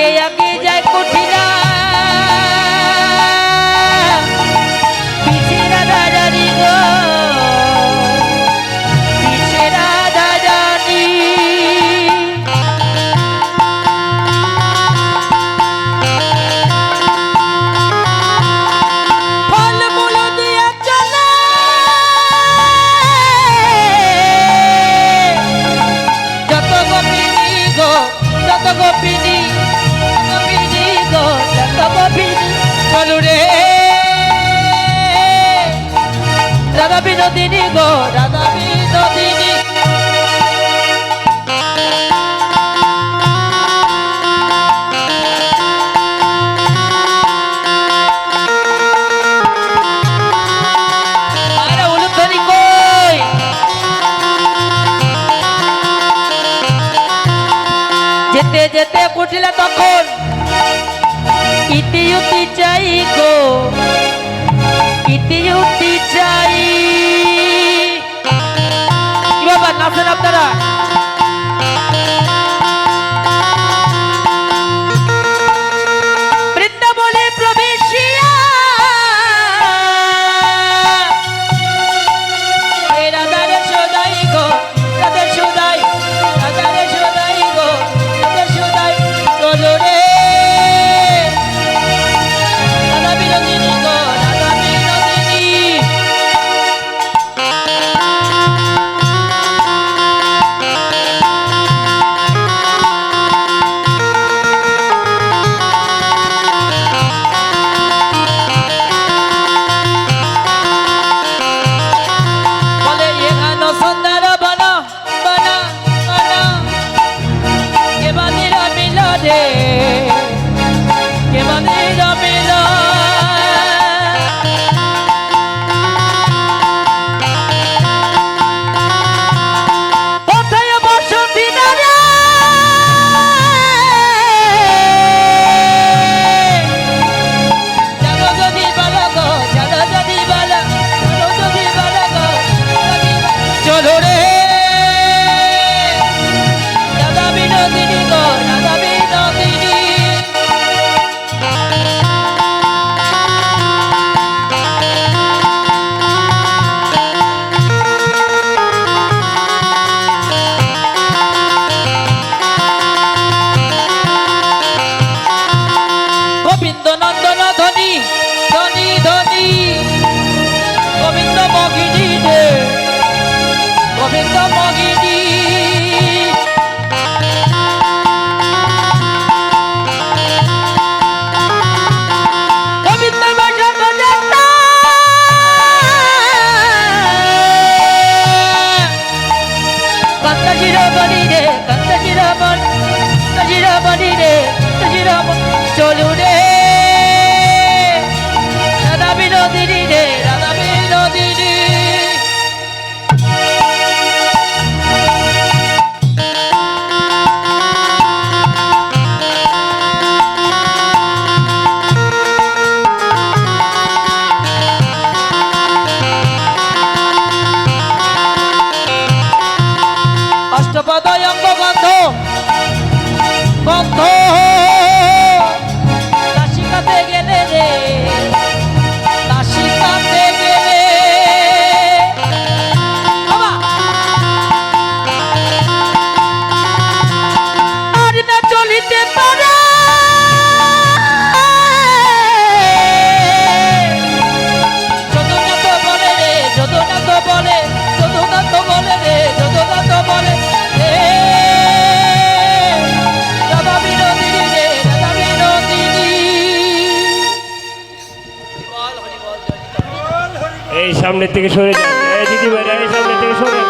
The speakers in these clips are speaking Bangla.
আগে আগে যায় কুঠিরা পিছে রাধা রানী গো পিছে রাধা রানী ফল মূল দিয়া চলে যত গোপিনী গো যত গোপিনী গোপিনী গো যত গোপিনী চলু রে রাধা বিনোদিনী গো রাধা বিনোদিনী আরে উলুধ্বনি কই যেতে যেতে কুটিলা তখন ইতিউতি চাই গো ইতিউতি চাই কি ব্যাপার নাচেন আপনারা বৃন্দাবনে প্রবেশিয়া হে রাধারে সদাই গো রাধে সদাই রাধারে সদাই গো রাধে সদাই চলো রে রাধা বিনোদিনী গো রাধা বিনোদিনী বলে এখানো সুন্দর বন বন বন কে বাদির মিল রে কে বাদির মিল কোথায় বসতি না রে জানো যদি বলো গো জানো যদি বলো জানো যদি বলো গো যদি চলো রে রাধা বিনোদিনী গো রাধা বিনোদিনী গোবিন্দ নন্দন ধনী ধনী ধনী গোবিন্দ মগিনী রে গোবিন্দ মগিনী গোবিন্দ বাসা গজেতা কান্তা শিরোমণি রে কান্তা শিরোমণি শিরোমণি রে শিরোমণি চলু রে রাধা বিনোদিনী রে রাধা বিনোদিনী অষ্টপদয় অঙ্গ গন্ধ গন্ধ নাসিকাতে গেলে রে নাসিকাতে গেলে বাবা আর না চলিতে পারে যদুনাথ বলে রে যদুনাথ বলে যদুনাথ বলে রে যদুনাথ বলে রে রাধা বিনোদিনী রে রাধা বিনোদিনী এই সামনের থেকে সরে যান এই দিদি ভাইরা এই সামনের থেকে সরে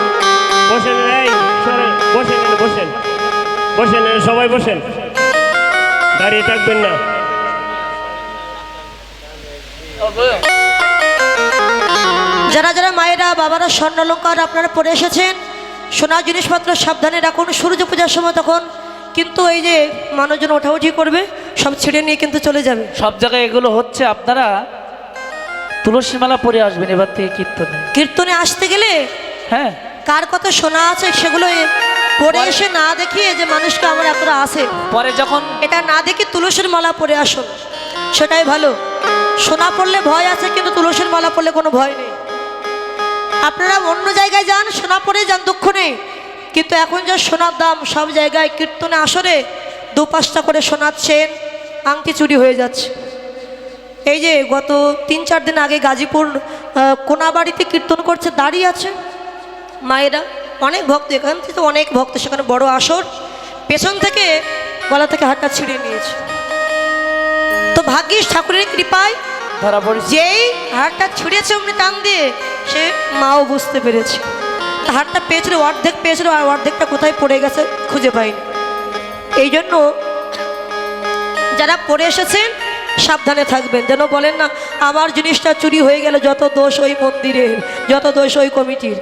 বসেন এই সরে বসেন বসেন বসেন সবাই বসেন দাঁড়িয়ে থাকবেন না যারা যারা মায়েরা বাবারা স্বর্ণালঙ্কার আপনারা পরে এসেছেন সোনা জিনিসপত্র সাবধানে রাখুন সূর্য পূজার সময় তখন কিন্তু এই যে মানুষজন ওঠাউঠি করবে সব ছেড়ে নিয়ে কিন্তু চলে যাবে সব জায়গায় এগুলো হচ্ছে আপনারা তুলসী মালা পরে আসবেন এবার থেকে কীর্তনে কীর্তনে আসতে গেলে হ্যাঁ কার কথা শোনা আছে সেগুলো পরে এসে না দেখিয়ে যে মানুষকে আমার এতটা আসে, পরে যখন এটা না দেখে তুলসীর মালা পরে আসুন, সেটাই ভালো। সোনা পড়লে ভয় আছে, কিন্তু তুলসীর মালা পড়লে কোনো ভয় নেই। আপনারা অন্য জায়গায় যান, সোনা পরে যান, দুঃখ নেই, কিন্তু এখন যে সোনার দাম, সব জায়গায় কীর্তনে আসরে 2-5টা করে সোনার চেন আংটি চুরি হয়ে যাচ্ছে। এই যে গত 3-4 দিন আগে গাজীপুর কোনাবাড়িতে কীর্তন করছে, দাঁড়িয়ে আছে মায়েরা, অনেক ভক্ত, এখান থেকে অনেক ভক্ত, সেখানে বড় আসর, পেছন থেকে গলা থেকে হাতটা ছিঁড়ে নিয়েছে। তো ভাগ্যিস ঠাকুরের কৃপায় ধরা পড়েছে। যেই হাড়টা ছিঁড়েছে অমনি টান দিয়ে সে মাও বুঝতে পেরেছে। হাড়টা পেয়েছিল, অর্ধেক পেয়েছিল, আর অর্ধেকটা কোথায় পড়ে গেছে খুঁজে পাইনি। এই জন্য যারা পড়ে এসেছেন সাবধানে থাকবেন, যেন বলেন না আমার জিনিসটা চুরি হয়ে গেল, যত দোষ ওই মন্দিরের, যত দোষ ওই কমিটির।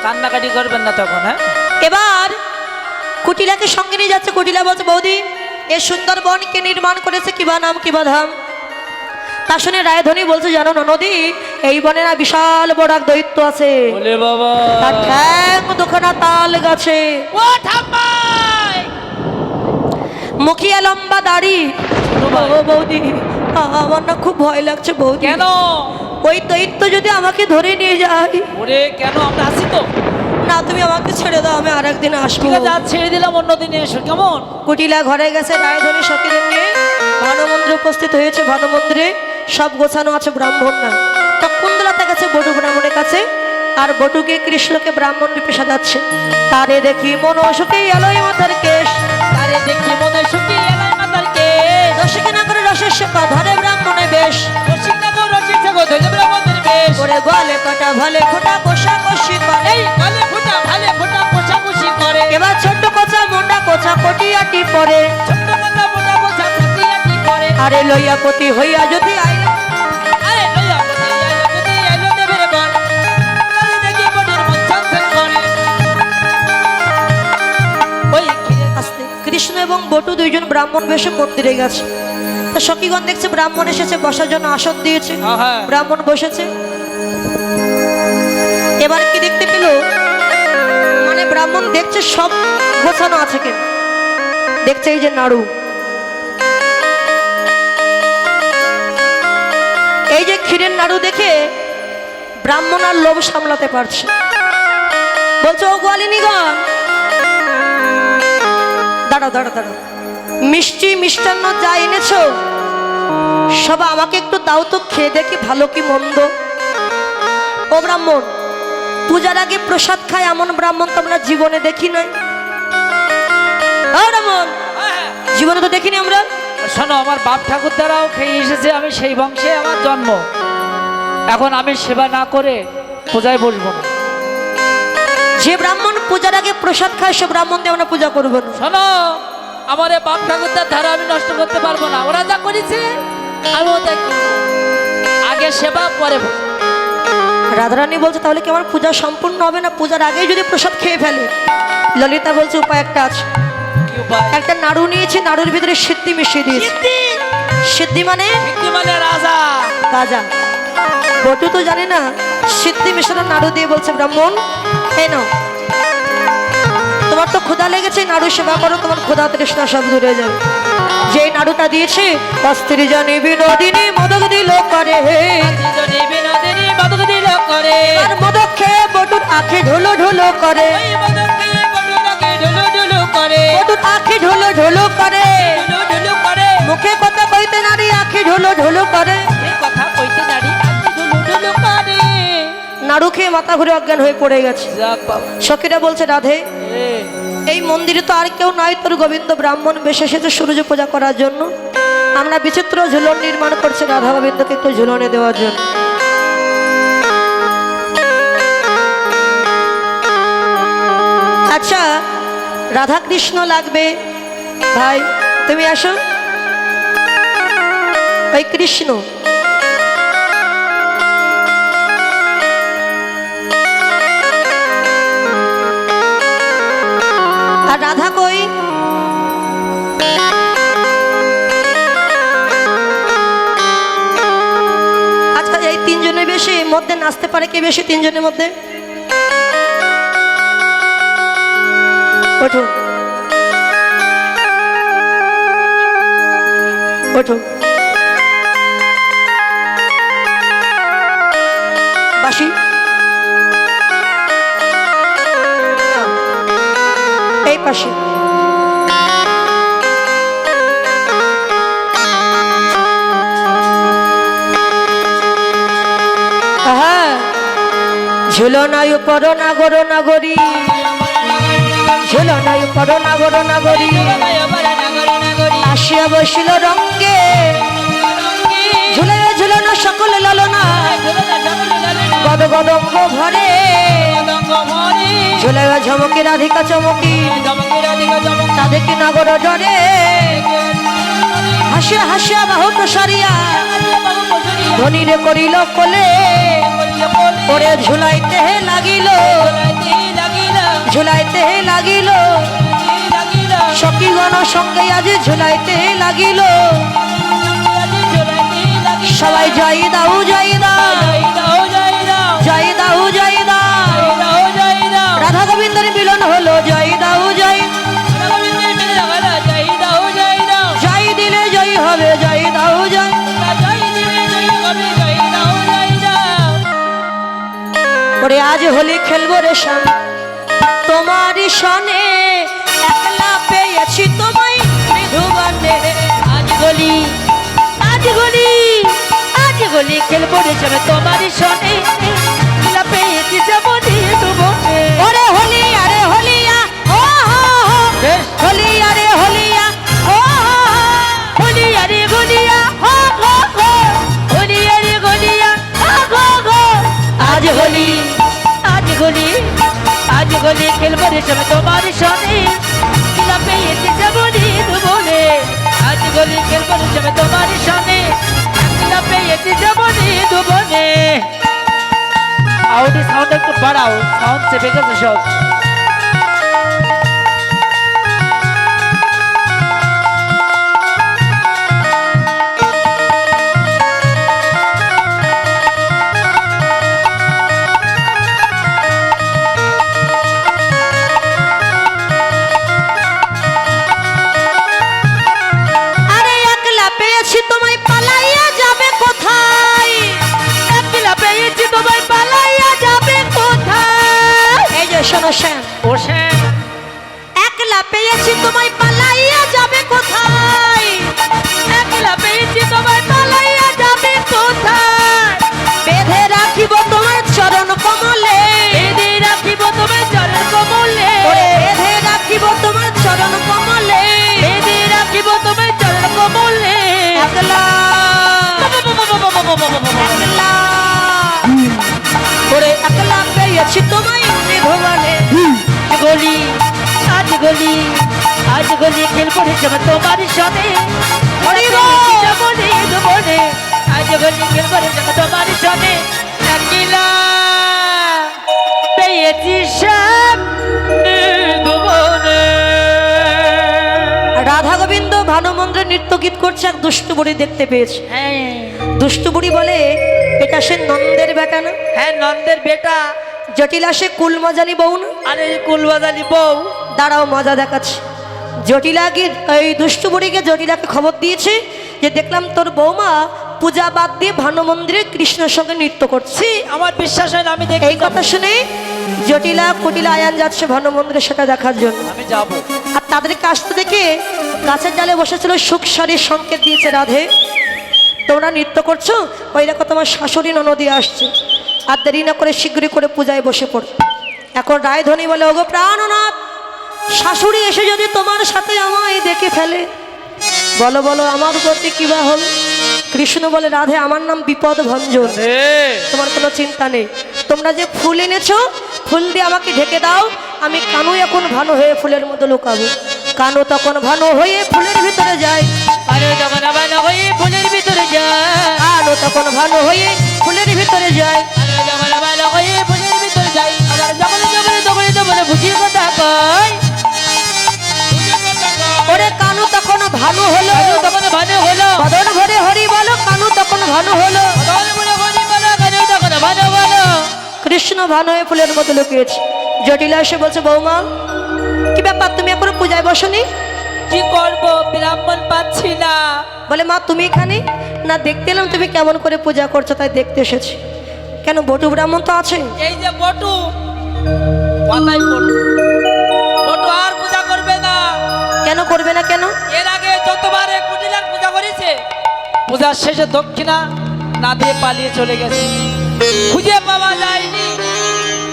কান্নাকাটি করবেন না তখন। হ্যাঁ, এবার কুটিলাকে সঙ্গে নিয়ে যাচ্ছে। কুটিলা বলছে, বৌদি এ সুন্দর বনকে নির্মাণ করেছে কিবা নাম কিবা ধাম। তা শুনে রায়ধনী বলছে, জানো না নদী, এই বনে না বিশাল বড় এক দৈত্য আছে, বলে বাবা তার ঠ্যাং দুখানা তাল গাছে, ও ঠাম্মাই, মুখিয়া লম্বা দাড়ি। ও বৌদি, আমার না খুব ভয় লাগছে বৌদি। কেন? ওই দৈত্য যদি আমাকে ধরে নিয়ে যায়। ওরে কেন, আমরা আসি তো। না তুমি আমাকে ছেড়ে দাও, আমি আরেকদিন আসবো। ঠিক আছে, আজ ছেড়ে দিলাম, অন্যদিনে এসো কেমন। কুটিলা ঘরে গেছে, রায়ধনী সখীদের নিয়ে ভানুমন্দিরে উপস্থিত হয়েছে। ভানুমন্দিরে সব গোছানো আছে, ব্রাহ্মণ না। তো কুন্দলতা গেছে বটু ব্রাহ্মণের কাছে, আর বটুকে কৃষ্ণকে ব্রাহ্মণ রূপে সাজাচ্ছে। তারে দেখি মন সুখে এলোই মাথার কেশ, আরে দেখি মনে সুখী এলাই মাতার কেশ, রসিকে না করে রসের শেখা ধরে ব্রাহ্মণে বেশ, রসিক না গো রসিক থাকো ধরে ব্রাহ্মণের বেশ, করে গলে কাটা ভালে খোটা কষা কষি করে। এই গলে ফোঁটা ভালে ফোঁটা পোষাকুষি করে, এবার ছোট্ট কোচা মুন্ডা কোচা কটিয়াটি পরে, ছোট্ট কথা মোটা পোষা কুটিয়াটি করে। আরে লইয়া পতি হইয়া যদি আইলে, আরে লইয়া পতি আইলো যদি আইলো দেবের বর, তাই দেখি বডির মন ছনছন করে। ওই আস্তে কৃষ্ণ এবং বটু দুইজন ব্রাহ্মণ বেশে মন্দিরে গেছে। তা সখীগণ দেখছে ব্রাহ্মণ এসেছে, বসার জন্য আসন দিয়েছে, হ্যাঁ। ব্রাহ্মণ বসেছে। এবার কি দেখতে পেল, মানে ব্রাহ্মণ দেখছে সব গোছানো আছে কেন, দেখছে এই যে নাড়ু, এই যে ক্ষীরের নাড়ু দেখে ব্রাহ্মণ আর লোভ সামলাতে পারছে। বলছে, ও গোয়ালিনীগণ, দাঁড়াও দাঁড়াও দাঁড়াও, মিষ্টি মিষ্টান্ন যা এনেছো সব আমাকে একটু দাও তো, খেয়ে দেখি ভালো কি মন্দ। ও ব্রাহ্মণ, পূজার আগে প্রসাদ খায় এমন ব্রাহ্মণ তো আমরা জীবনে দেখি নাই। ও ব্রাহ্মণ, জীবনে তো দেখিনি আমরা। শোনো, আমার বাপ ঠাকুর দ্বারাও খেয়ে এসেছে, আমি সেই বংশে আমার জন্ম। এখন আমি সেবা না করে পূজায় বসবো না। যে ব্রাহ্মণ পূজার আগে প্রসাদ খায় সে ব্রাহ্মণ দিয়ে আমরা পূজা করবো না। শোনো, আমার এই বাপ ঠাকুরদার ধারা আমি নষ্ট করতে পারবো না। ওরা যা করেছে আমিও তাই করবো। আগে সেবা পরে ভোজন। রাধারানী বলছে, তাহলে কি আমার পূজা সম্পূর্ণ হবে না পূজার আগেই যদি প্রসাদ খেয়ে ফেলে? ললিতা বলছে, উপায় একটা আছে। কি উপায়? একটা নাড়ু নিয়েছি, নাড়ুর ভিতরে সিদ্ধি মিশিয়ে দিয়েছি। সিদ্ধি? সিদ্ধি মানে সিদ্ধি মানে রাজা। রাজা। বটু তো জানে না, সিদ্ধি মিশানো নাড়ু দিয়ে বলছে, ব্রাহ্মণ এই নাও, তোমার তো ক্ষুধা লেগেছে, নাড়ু সেবা করো, তোমার ক্ষুধা তৃষ্ণা সব দূরে যাবে। যে নাড়ুটা দিয়েছে, অস্থির জানি বিনোদিনী মদক দিল করে, আদিজনী বিনোদিনী মদক দিল করে। আর মদক খেয়ে বটুর আখে ঢোলো ঢোলো করে, ওই মদক খেয়ে বটুটাকে ঢুলু ঢুলু করে। বটুর আখে ঢোলো ঢোলো করে, ঢুলু ঢুলু করে। মুখে কথা কইতে নারী আখে ঢোলো ঢোলো করে। এই কথা কইতে নারী আদি ঢুলু ঢুলু করে। নাড়ু খেয়ে মাথা ঘুরে অজ্ঞান হয়ে পড়ে গেছে। যাক বাবা। সখীরা বলছে, রাধে এ, এই মন্দিরে তো আর কেউ নাই, তোর গোবিন্দ ব্রাহ্মণ বেশে এসেছে সূর্য পূজা করার জন্য। আমরা বিচিত্র ঝুলন নির্মাণ করছি রাধা গোবিন্দকে একটু ঝুলনে দেওয়ার জন্য। আচ্ছা, রাধা কৃষ্ণ লাগবে, ভাই তুমি আসো। ওই কৃষ্ণ, আর রাধা কই? আচ্ছা, এই তিনজনের বেশি মধ্যে নাচতে পারে কে বেশি? তিনজনের মধ্যে ওঠো ওঠো বাসি এই পাশে ঝুলনায় পড়ো না গরো নাগরী ঝুলনায় পড়ো না গরো নাগরী আসিয়া বসিল রঙ্গে ঝুলে ঝুলনো সকল ললনা গদ গদঙ্গ ভরে ঝুলে ঝমকি রাধিকা চমকি তাদেরকে নাগর ডরে হাসিয়া হাসিয়া বাহু প্রসারিয়া ধনীরে করিল কোলে পরে ঝুলাইতে লাগিল ঝুলাইতে লাগিল সখীগণ সঙ্গে আজ ঝুলাইতে লাগিল সবাই যাই দাও যাই দাও যাই দাও যাই দাও রাধা গোবিন্দের মিলন হলো যাই দাও যাই যাই দিলে জয় হবে যাই দাও যাই ওরে আজ হোলি খেলবো রে শান তোমারই সনে একলা পেয়েছি তোমায় মৃদুবনে আজ গলি আজ গলি আজ গলি খেলবো রে যাবে তোমারই সনে একলা পেয়েছি যেমন মৃদুবনে ওরে হোলি আরে হোলিয়া ও হোলি আরে হোলিয়া ও হোলি আরে গলিয়া হো হো হো হোলি আরে গলিয়া হো হো হো আজ হোলি আজ হোলি আজ হোলি খেলবো রে সবে তোমার সনে কিলা পেয়েছি যেমনই দুবনে আজ হোলি খেলবো রে সবে তোমার সনে কিলা পেয়েছি যেমনই দুবনে আউডি সাউন্ড একটু বাড়াও সাউন্ড চেপে গেছে সব একলা পেয়েছি তোমায় পালাইয়া যাবে কোথায় একলা পেয়েছি তোমায় পালাইয়া যাবে কোথায় বেঁধে রাখিব তোমার চরণ কমলে বেঁধে রাখিব তোমার চরণ কমলে বেঁধে রাখিব তোমার চরণ কমলে বেঁধে রাখিব তোমার চরণ কমলে একলা একলা ওরে একলা পেয়েছি তোমায় ভগবানে গলি আজ গলি আজ গলি খেলবো রে সবে তোমার সনে দুবনে আজ গলি খেলবো রে সবে তোমার সনে একলা পেয়েছি সব দুবনে রাধা গোবিন্দ ভানু মন্দিরে নৃত্য গীত করছে এক দুষ্টু বুড়ি দেখতে পেয়েছে দুষ্টু বুড়ি বলে এটা সে নন্দের বেটা না হ্যাঁ নন্দের বেটা জটিলা সে কুল মজালি বউ না আরে কুল মজালি বউ দাঁড়াও মজা দেখাচ্ছে জটিলাকে এই দুষ্টু বুড়িকে জটিলাকে খবর দিয়েছে যে দেখলাম তোর বৌমা পূজা বাদ দিয়ে ভানু মন্দিরে কৃষ্ণের সঙ্গে নৃত্য করছে আমার বিশ্বাস হয় না আমি দেখি এই কথা শুনে জটিলা কুটিলা আয়ান যাচ্ছে ভানু মন্দিরে সেটা দেখার জন্য আমি যাব আর তাদেরকে আসতে দেখে গাছের ডালে বসেছিল সুখ সারির সংকেত দিয়েছে রাধে তোমরা নৃত্য করছো ওই দেখো তোমার শাশুড়ি ননদি আসছে আর দেরি না করে শীঘ্রই করে পূজায় বসে পড়ো এখন রায়ধনী বলে ওগো প্রাণনাথ শাশুড়ি এসে যদি তোমার সাথে আমায় দেখে ফেলে বলো বলো আমার গতি কিবা হল কৃষ্ণ বলে রাধে আমার নাম বিপদ ভঞ্জন তোমার কোনো চিন্তা নেই তোমরা যে ফুল এনেছো ফুল দিয়ে আমাকে ঢেকে দাও আমি কানু এখন ভানু হয়ে ফুলের মধ্যে লুকাবো কানু তখন ভানু হয়ে ফুলের ভিতরে যায় কানু তখন ভানু হয়ে ফুলের ভিতরে যায় কানু তখন ভানু হয়ে ফুলের ভিতরে যায় ওরে কানু তখন ভানু হলো তখন ভানু হলো বদন ভরে হরি বলো কানু তখন ভানু হলো কৃষ্ণ ভানু হয়ে ফুলের মতো লুকিয়েছে জটিলা এসে বলছে বৌমা কি ব্যাপার মা তুমি এখনো পূজায় বসনি? কি করব, ব্রাহ্মণ পাচ্ছি না। বলে মা তুমি এখানে না, দেখতে এলাম তুমি কেমন করে পূজা করছো তাই দেখতে এসেছি। কেন বটু ব্রাহ্মণ তো আছে? এই যে বটু, কথাই বটু, বটু আর পূজা করবে না। কেন করবে না কেন? এর আগে যতবার এই কুটিলার পূজা করেছে, পূজার শেষে দক্ষিণা না দিয়ে পালিয়ে চলে গেছে, খুঁজে পাওয়া যায়নি।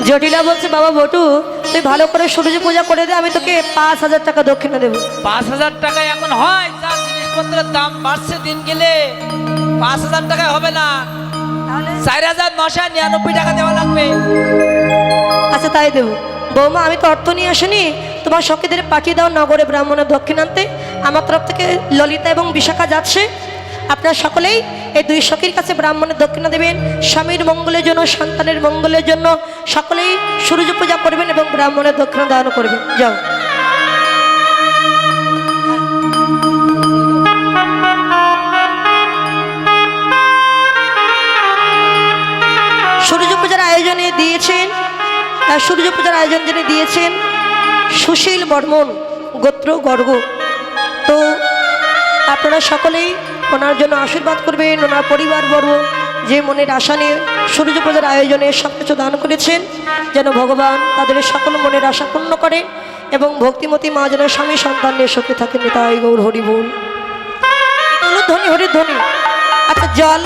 জটিলা বলছে বাবা বটু তুই ভালো করে সূর্য পূজা করে দে, আমি তোকে 5,000 টাকা দক্ষিণা দেবো। 5,000 টাকা এখন হয়? যা জিনিসপত্রের দাম বাড়ছে দিন গেলে 5,000 টাকায় হবে না, 4,999 টাকা দেওয়া লাগবে। আচ্ছা তাই দেবো। বৌমা আমি তো অর্থ নিয়ে আসিনি, তোমার সখীদের পাঠিয়ে দাও নগরে ব্রাহ্মণের দক্ষিণ আনতে। আমার তরফ থেকে ললিতা এবং বিশাখা যাচ্ছে। আপনারা সকলেই এই 2 সখীর কাছে ব্রাহ্মণের দক্ষিণা দেবেন, স্বামীর মঙ্গলের জন্য, সন্তানের মঙ্গলের জন্য সকলেই সূর্য পূজা করবেন এবং ব্রাহ্মণের দক্ষিণা দান করবেন। যাও। সূর্য পূজার আয়োজনে দিয়েছেন, সূর্য পূজার আয়োজন যিনি দিয়েছেন সুশীল বর্মন, গোত্র গর্গ। তো আপনারা সকলেই ওনার জন্য আশীর্বাদ করবেন। ওনার পরিবারবর্গ যে মনের আশা নিয়ে সূর্য পূজার আয়োজনে সব কিছু দান করেছেন, যেন ভগবান তাদের সকল মনের আশা পূর্ণ করেন এবং ভক্তিমতী মা যেন স্বামী সন্তান নিয়ে সুখে থাকেন। তাই গৌর হরি বল, ধ্বনি হরি ধ্বনি। আচ্ছা জল